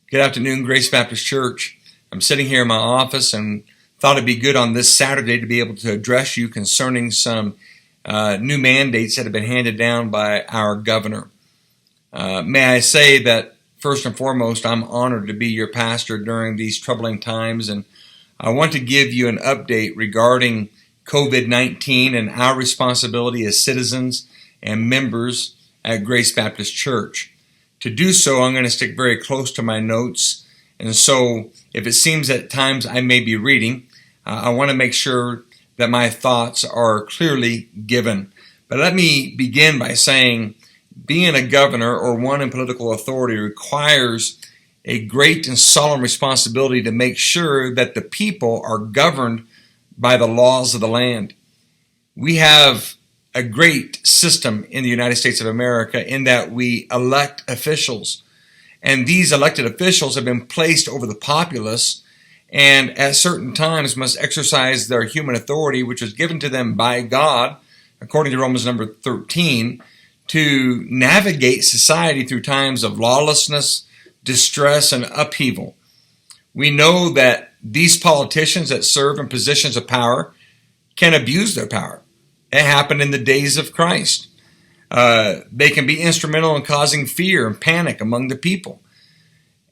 Good afternoon, Grace Baptist Church. I'm sitting here in my office and thought it'd be good on this Saturday to be able to address you concerning some new mandates that have been handed down by our governor. May I say that first and foremost, I'm honored to be your pastor during these troubling times, and I want to give you an update regarding COVID-19 and our responsibility as citizens and members at Grace Baptist Church. To do so, I'm going to stick very close to my notes, and so if it seems at times I may be reading, I want to make sure that my thoughts are clearly given. But let me begin by saying being a governor or one in political authority requires a great and solemn responsibility to make sure that the people are governed by the laws of the land. We have a great system in the United States of America in that we elect officials. And these elected officials have been placed over the populace and at certain times must exercise their human authority, which was given to them by God, according to Romans number 13, to navigate society through times of lawlessness, distress, and upheaval. We know that these politicians that serve in positions of power can abuse their power. It happened in the days of Christ. They can be instrumental in causing fear and panic among the people.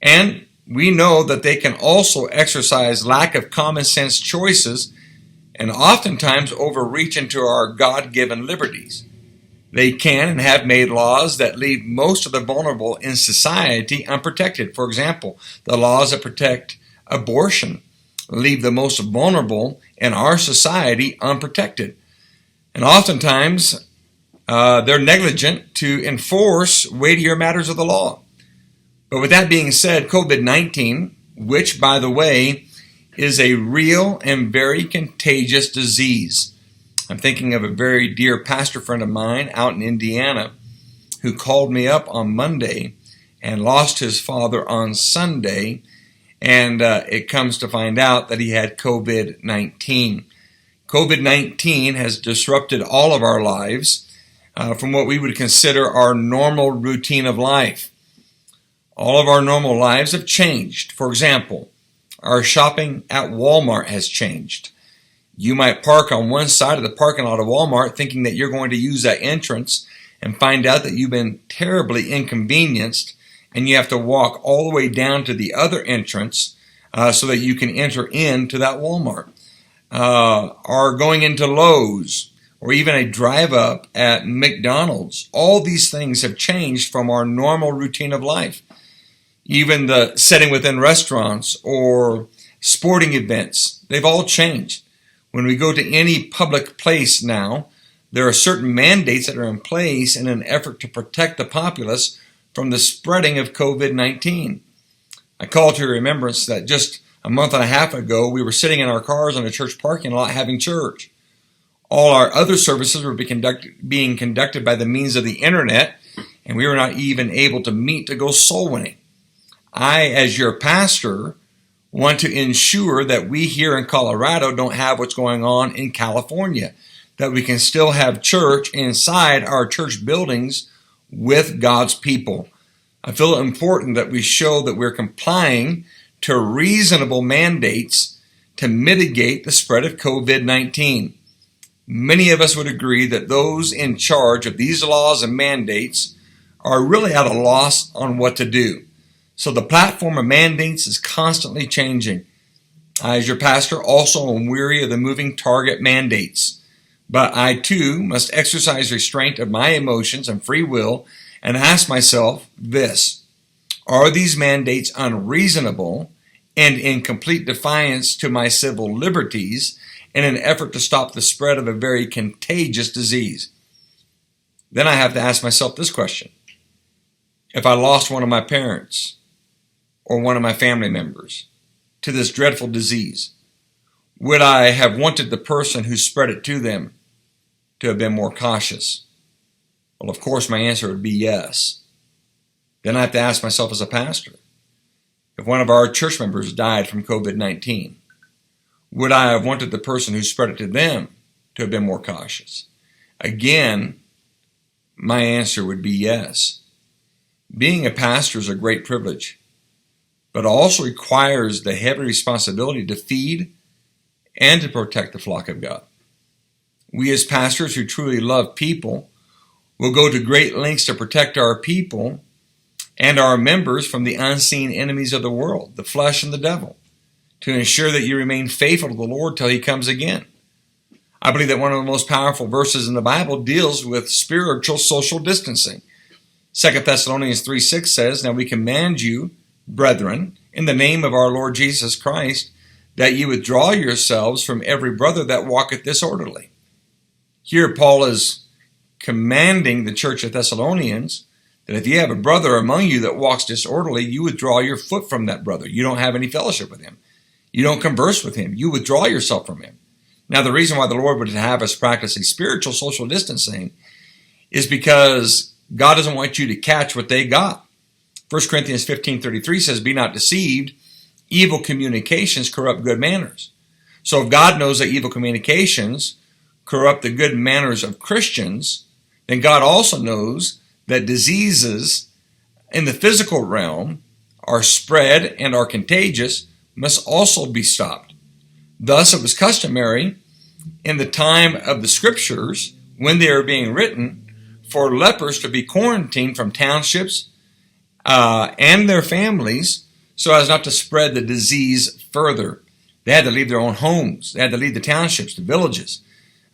And we know that they can also exercise lack of common sense choices and oftentimes overreach into our God-given liberties. They can and have made laws that leave most of the vulnerable in society unprotected. For example, the laws that protect abortion leave the most vulnerable in our society unprotected. And oftentimes, they're negligent to enforce weightier matters of the law. But with that being said, COVID-19, which, by the way, is a real and very contagious disease. I'm thinking of a very dear pastor friend of mine out in Indiana who called me up on Monday and lost his father on Sunday, and it comes to find out that he had COVID-19. COVID-19 has disrupted all of our lives from what we would consider our normal routine of life. All of our normal lives have changed. For example, our shopping at Walmart has changed. You might park on one side of the parking lot of Walmart thinking that you're going to use that entrance and find out that you've been terribly inconvenienced and you have to walk all the way down to the other entrance so that you can enter into that Walmart. Or going into Lowe's, or even a drive-up at McDonald's. All these things have changed from our normal routine of life. Even the setting within restaurants or sporting events, they've all changed. When we go to any public place now, there are certain mandates that are in place in an effort to protect the populace from the spreading of COVID-19. I call to your remembrance that just a month and a half ago, we were sitting in our cars in a church parking lot having church. All our other services were being conducted by the means of the internet, and we were not even able to meet to go soul winning. I, as your pastor, want to ensure that we here in Colorado don't have what's going on in California, that we can still have church inside our church buildings with God's people. I feel it important that we show that we're complying to reasonable mandates to mitigate the spread of COVID-19. Many of us would agree that those in charge of these laws and mandates are really at a loss on what to do. So the platform of mandates is constantly changing. I, as your pastor, also am weary of the moving target mandates. But I, too, must exercise restraint of my emotions and free will and ask myself this: are these mandates unreasonable and in complete defiance to my civil liberties in an effort to stop the spread of a very contagious disease? Then I have to ask myself this question: if I lost one of my parents or one of my family members to this dreadful disease, would I have wanted the person who spread it to them to have been more cautious? Well, of course, my answer would be yes. Then I have to ask myself as a pastor, if one of our church members died from COVID-19, would I have wanted the person who spread it to them to have been more cautious? Again, my answer would be yes. Being a pastor is a great privilege. but also requires the heavy responsibility to feed and to protect the flock of God. We as pastors who truly love people will go to great lengths to protect our people and our members from the unseen enemies of the world, the flesh and the devil, to ensure that you remain faithful to the Lord till he comes again. I believe that one of the most powerful verses in the Bible deals with spiritual social distancing. 2 Thessalonians 3:6 says, "Now we command you, brethren, in the name of our Lord Jesus Christ, that you withdraw yourselves from every brother that walketh disorderly." Here Paul is commanding the church of Thessalonians that if you have a brother among you that walks disorderly, you withdraw your foot from that brother. You don't have any fellowship with him. You don't converse with him. You withdraw yourself from him. Now, the reason why the Lord would have us practice a spiritual social distancing is because God doesn't want you to catch what they got. 1 Corinthians 15:33 says, "Be not deceived, evil communications corrupt good manners." So if God knows that evil communications corrupt the good manners of Christians, then God also knows that diseases in the physical realm are spread and are contagious, must also be stopped. Thus, it was customary in the time of the scriptures, when they were being written, for lepers to be quarantined from townships and their families so as not to spread the disease further. They had to leave their own homes. They had to leave the townships, the villages.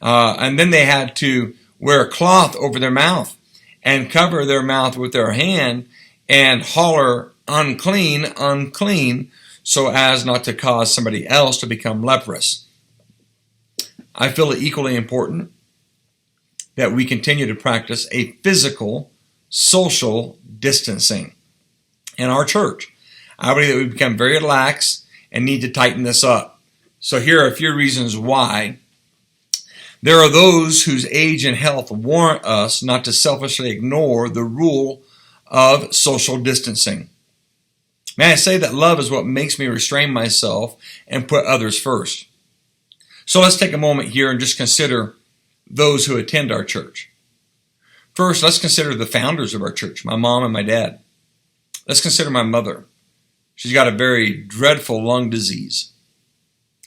And then they had to wear a cloth over their mouth and cover their mouth with their hand and holler, "Unclean, unclean," so as not to cause somebody else to become leprous. I feel it equally important that we continue to practice a physical, social distancing in our church. I believe that we've become very lax and need to tighten this up. So here are a few reasons why. There are those whose age and health warrant us not to selfishly ignore the rule of social distancing. May I say that love is what makes me restrain myself and put others first. So let's take a moment here and just consider those who attend our church. First, let's consider the founders of our church, my mom and my dad. Let's consider my mother. She's got a very dreadful lung disease.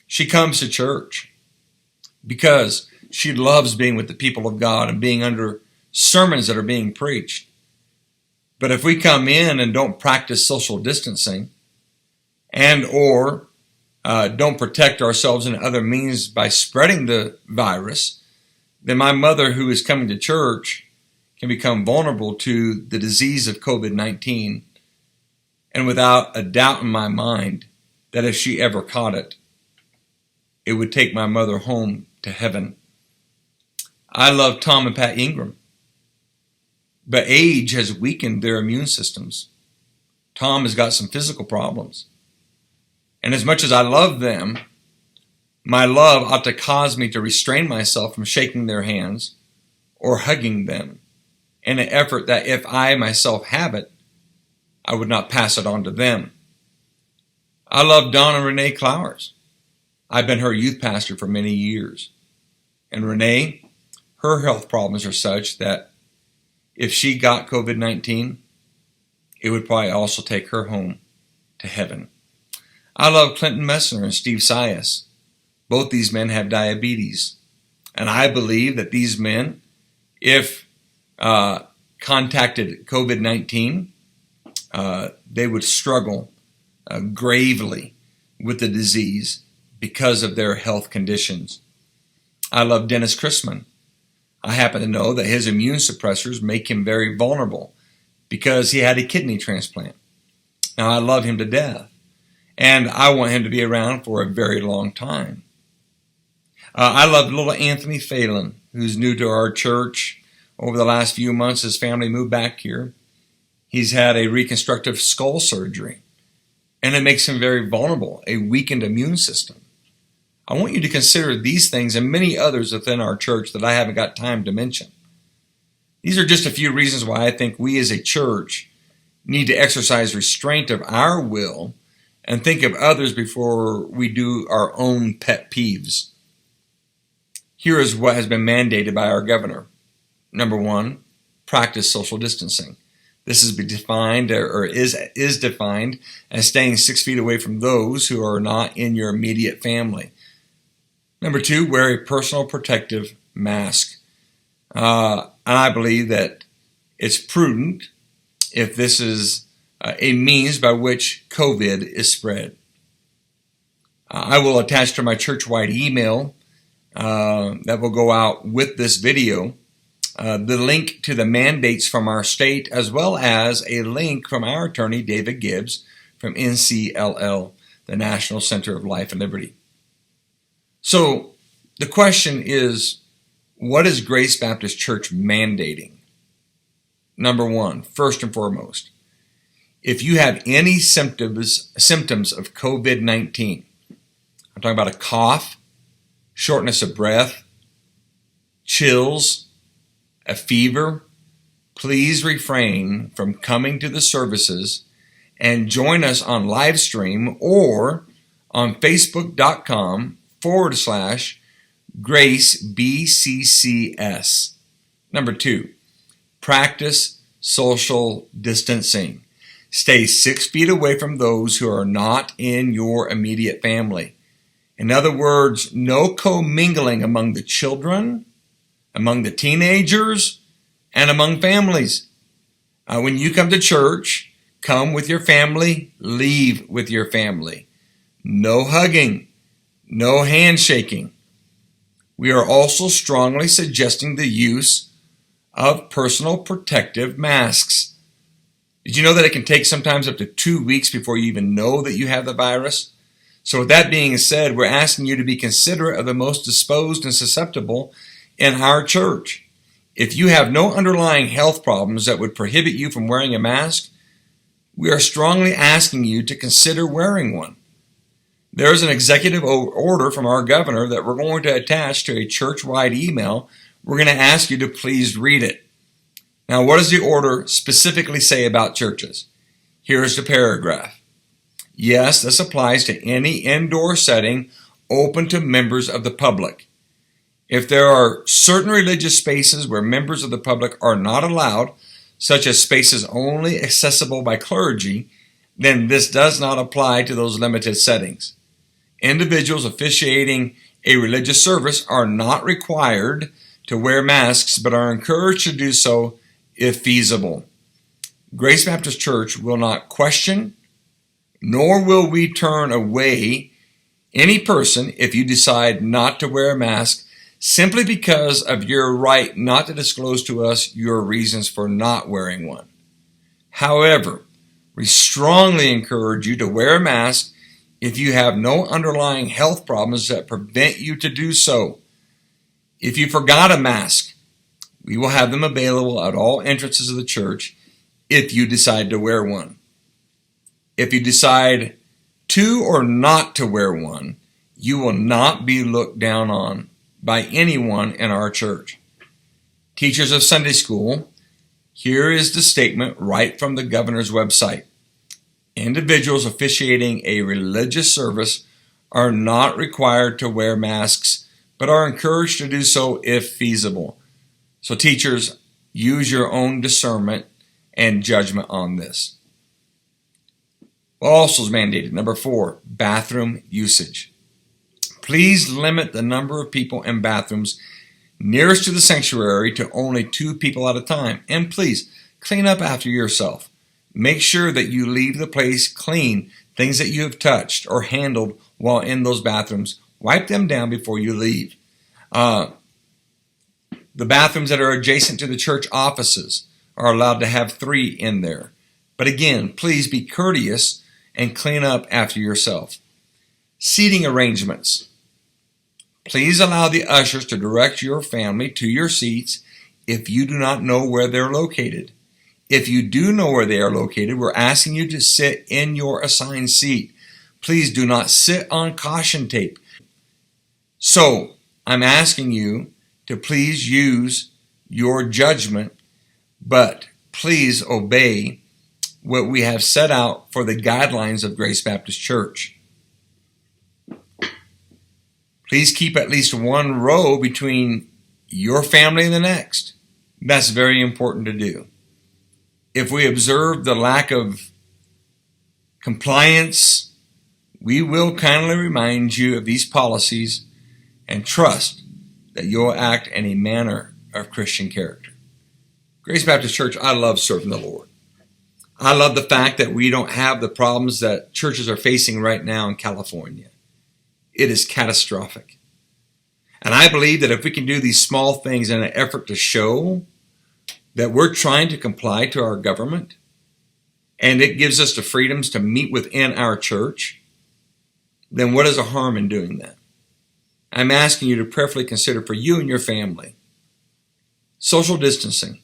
She comes to church because she loves being with the people of God and being under sermons that are being preached. But if we come in and don't practice social distancing and or don't protect ourselves in other means by spreading the virus, then my mother, who is coming to church, can become vulnerable to the disease of COVID-19. And without a doubt in my mind that if she ever caught it, it would take my mother home to heaven. I love Tom and Pat Ingram, but age has weakened their immune systems. Tom has got some physical problems. And as much as I love them, my love ought to cause me to restrain myself from shaking their hands or hugging them in an effort that if I myself have it, I would not pass it on to them. I love Dawn and Renee Clowers. I've been her youth pastor for many years. And Renee, her health problems are such that if she got COVID-19, it would probably also take her home to heaven. I love Clinton Messner and Steve Sias. Both these men have diabetes. And I believe that these men, if contacted COVID-19, they would struggle gravely with the disease because of their health conditions. I love Dennis Chrisman. I happen to know that his immune suppressors make him very vulnerable because he had a kidney transplant. Now, I love him to death, and I want him to be around for a very long time. I love little Anthony Phelan, who's new to our church. Over the last few months, his family moved back here. He's had a reconstructive skull surgery, and it makes him very vulnerable, a weakened immune system. I want you to consider these things and many others within our church that I haven't got time to mention. These are just a few reasons why I think we as a church need to exercise restraint of our will and think of others before we do our own pet peeves. Here is what has been mandated by our governor. Number one, practice social distancing. This is defined or is defined as staying 6 feet away from those who are not in your immediate family. Number 2, wear a personal protective mask. And I believe that it's prudent if this is a means by which COVID is spread. I will attach to my church-wide email that will go out with this video the link to the mandates from our state, as well as a link from our attorney, David Gibbs, from NCLL, the National Center of Life and Liberty. So the question is, what is Grace Baptist Church mandating? Number 1, first and foremost, if you have any symptoms of COVID-19, I'm talking about a cough, shortness of breath, chills, a fever, please refrain from coming to the services and join us on live stream or on facebook.com/GraceBCCS. Number 2, practice social distancing. Stay 6 feet away from those who are not in your immediate family. In other words, no commingling among the children, among the teenagers, and among families. When you come to church, come with your family, leave with your family. No hugging, no handshaking. We are also strongly suggesting the use of personal protective masks. Did you know that it can take sometimes up to 2 weeks before you even know that you have the virus? So with that being said, we're asking you to be considerate of the most disposed and susceptible in our church. If you have no underlying health problems that would prohibit you from wearing a mask, we are strongly asking you to consider wearing one. There is an executive order from our governor that we're going to attach to a church-wide email. We're going to ask you to please read it. Now, what does the order specifically say about churches? Here's the paragraph. Yes, this applies to any indoor setting open to members of the public. If there are certain religious spaces where members of the public are not allowed, such as spaces only accessible by clergy, then this does not apply to those limited settings. Individuals officiating a religious service are not required to wear masks, but are encouraged to do so if feasible. Grace Baptist Church will not question, nor will we turn away any person if you decide not to wear a mask simply because of your right not to disclose to us your reasons for not wearing one. However, we strongly encourage you to wear a mask if you have no underlying health problems that prevent you to do so. If you forgot a mask, we will have them available at all entrances of the church if you decide to wear one. If you decide to or not to wear one, you will not be looked down on by anyone in our church. Teachers of Sunday school, here is the statement right from the governor's website. Individuals officiating a religious service are not required to wear masks, but are encouraged to do so if feasible. So teachers, use your own discernment and judgment on this. What also is mandated? Number 4, bathroom usage. Please limit the number of people in bathrooms nearest to the sanctuary to only 2 people at a time. And please, clean up after yourself. Make sure that you leave the place clean. Things that you have touched or handled while in those bathrooms, wipe them down before you leave. The bathrooms that are adjacent to the church offices are allowed to have 3 in there. But again, please be courteous and clean up after yourself. Seating arrangements. Please allow the ushers to direct your family to your seats if you do not know where they're located. If you do know where they are located, we're asking you to sit in your assigned seat. Please do not sit on caution tape. So, I'm asking you to please use your judgment, but please obey what we have set out for the guidelines of Grace Baptist Church. Please keep at least 1 row between your family and the next. That's very important to do. if we observe the lack of compliance, we will kindly remind you of these policies and trust that you'll act in a manner of Christian character. Grace Baptist Church, I love serving the Lord. I love the fact that we don't have the problems that churches are facing right now in California. It is catastrophic. And I believe that if we can do these small things in an effort to show that we're trying to comply to our government, and it gives us the freedoms to meet within our church, then what is the harm in doing that? I'm asking you to prayerfully consider for you and your family social distancing,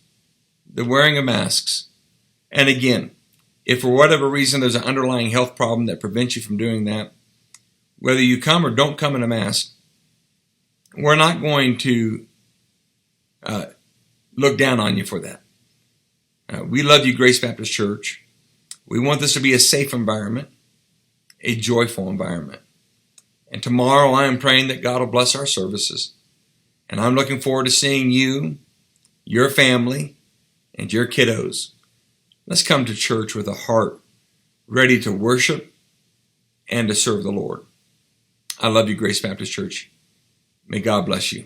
the wearing of masks, and again, if for whatever reason there's an underlying health problem that prevents you from doing that, whether you come or don't come in a mask, we're not going to look down on you for that. We love you, Grace Baptist Church. We want this to be a safe environment, a joyful environment. And tomorrow I am praying that God will bless our services. And I'm looking forward to seeing you, your family, and your kiddos. Let's come to church with a heart ready to worship and to serve the Lord. I love you, Grace Baptist Church. May God bless you.